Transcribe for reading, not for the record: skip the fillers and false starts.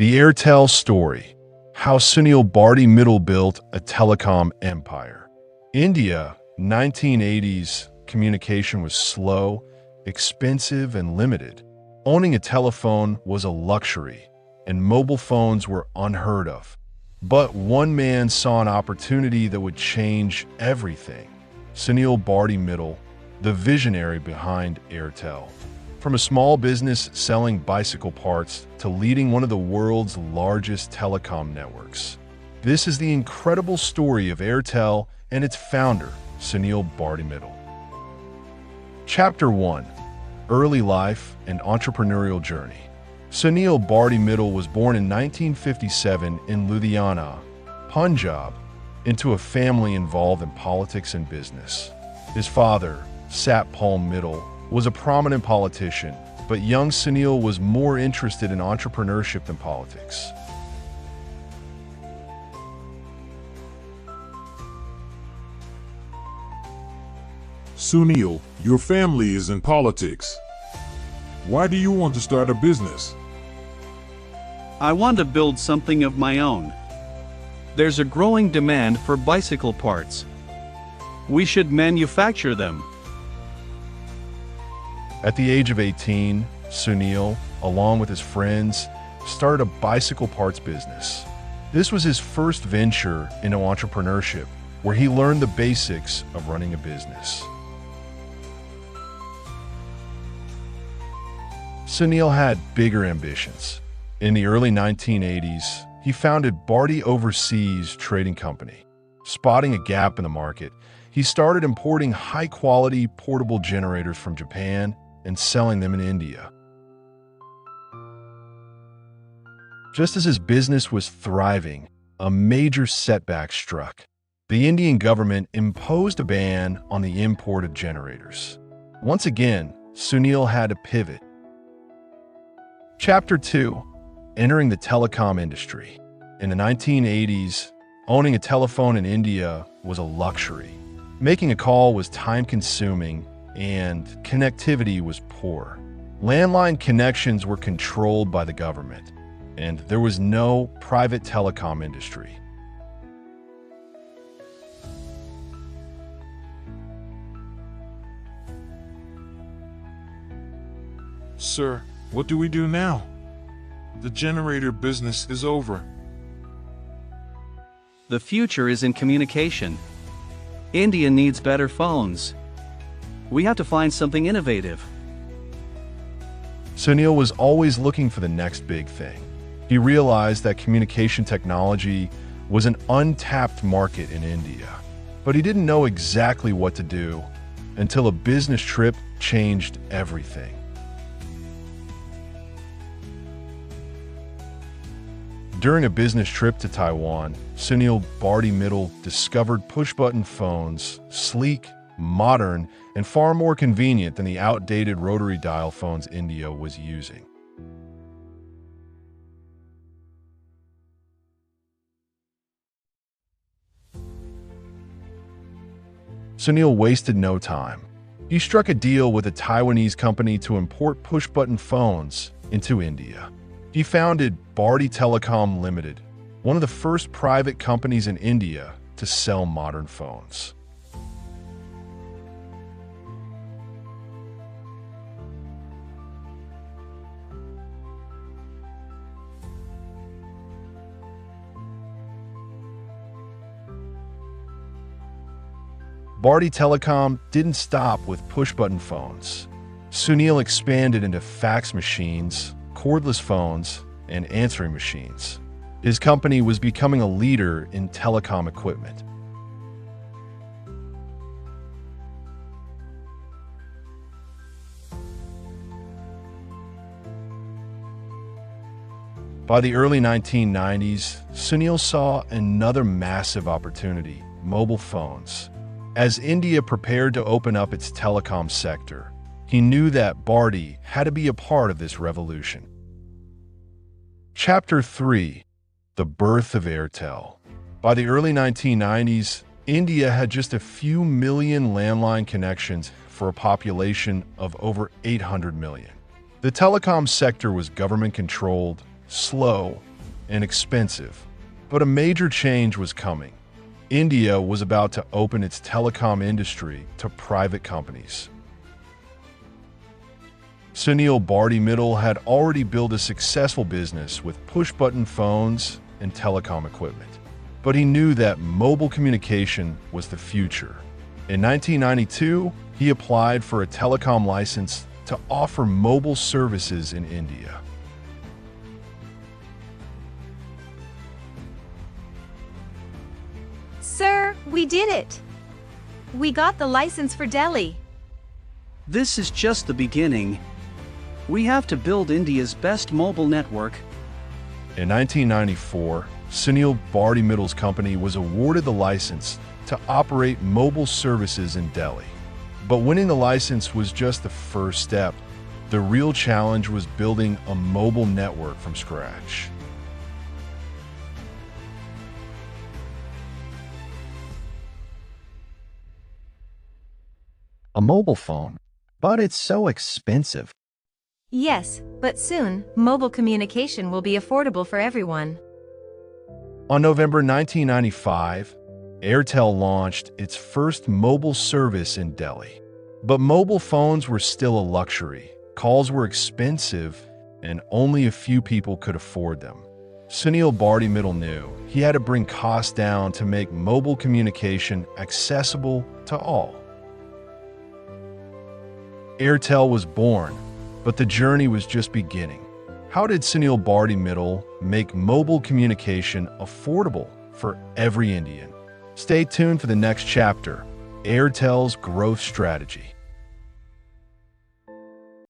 The Airtel story. How Sunil Bharti Mittal built a telecom empire. India, 1980s, communication was slow, expensive, and limited. Owning a telephone was a luxury, and mobile phones were unheard of. But one man saw an opportunity that would change everything. Sunil Bharti Mittal, the visionary behind Airtel. From a small business selling bicycle parts to leading one of the world's largest telecom networks. This is the incredible story of Airtel and its founder, Sunil Bharti Mittal. Chapter 1. Early Life and Entrepreneurial Journey. Sunil Bharti Mittal was born in 1957 in Ludhiana, Punjab, into a family involved in politics and business. His father, Satpal Mittal, was a prominent politician, but young Sunil was more interested in entrepreneurship than politics. Sunil, your family is in politics. Why do you want to start a business? I want to build something of my own. There's a growing demand for bicycle parts. We should manufacture them. At the age of 18, Sunil, along with his friends, started a bicycle parts business. This was his first venture into entrepreneurship, where he learned the basics of running a business. Sunil had bigger ambitions. In the early 1980s, he founded Bharti Overseas Trading Company. Spotting a gap in the market, he started importing high-quality portable generators from Japan and selling them in India. Just as his business was thriving, a major setback struck. The Indian government imposed a ban on the import of generators. Once again, Sunil had to pivot. Chapter 2. Entering the telecom industry. In the 1980s, owning a telephone in India was a luxury. Making a call was time-consuming, and connectivity was poor. Landline connections were controlled by the government, and there was no private telecom industry. Sir, what do we do now? The generator business is over. The future is in communication. India needs better phones. We have to find something innovative. Sunil was always looking for the next big thing. He realized that communication technology was an untapped market in India, but he didn't know exactly what to do until a business trip changed everything. During a business trip to Taiwan, Sunil Bharti Mittal discovered push-button phones, sleek, modern, and far more convenient than the outdated rotary dial phones India was using. Sunil wasted no time. He struck a deal with a Taiwanese company to import push-button phones into India. He founded Bharti Telecom Limited, one of the first private companies in India to sell modern phones. Bharti Telecom didn't stop with push-button phones. Sunil expanded into fax machines, cordless phones, and answering machines. His company was becoming a leader in telecom equipment. By the early 1990s, Sunil saw another massive opportunity: mobile phones. As India prepared to open up its telecom sector, he knew that Bharti had to be a part of this revolution. Chapter 3. The birth of Airtel. By the early 1990s, India had just a few million landline connections for a population of over 800 million. The telecom sector was government-controlled, slow, and expensive. But a major change was coming. India was about to open its telecom industry to private companies. Sunil Bharti Mittal had already built a successful business with push-button phones and telecom equipment. But he knew that mobile communication was the future. In 1992, he applied for a telecom license to offer mobile services in India. Sir, we did it! We got the license for Delhi. This is just the beginning. We have to build India's best mobile network. In 1994, Sunil Bharti Mittal's company was awarded the license to operate mobile services in Delhi. But winning the license was just the first step. The real challenge was building a mobile network from scratch. A mobile phone, but it's so expensive. Yes, but soon, mobile communication will be affordable for everyone. On November 1995, Airtel launched its first mobile service in Delhi. But mobile phones were still a luxury. Calls were expensive, and only a few people could afford them. Sunil Bharti Mittal knew he had to bring costs down to make mobile communication accessible to all. Airtel was born, but the journey was just beginning. How did Sunil Bharti Mittal make mobile communication affordable for every Indian? Stay tuned for the next chapter, Airtel's growth strategy.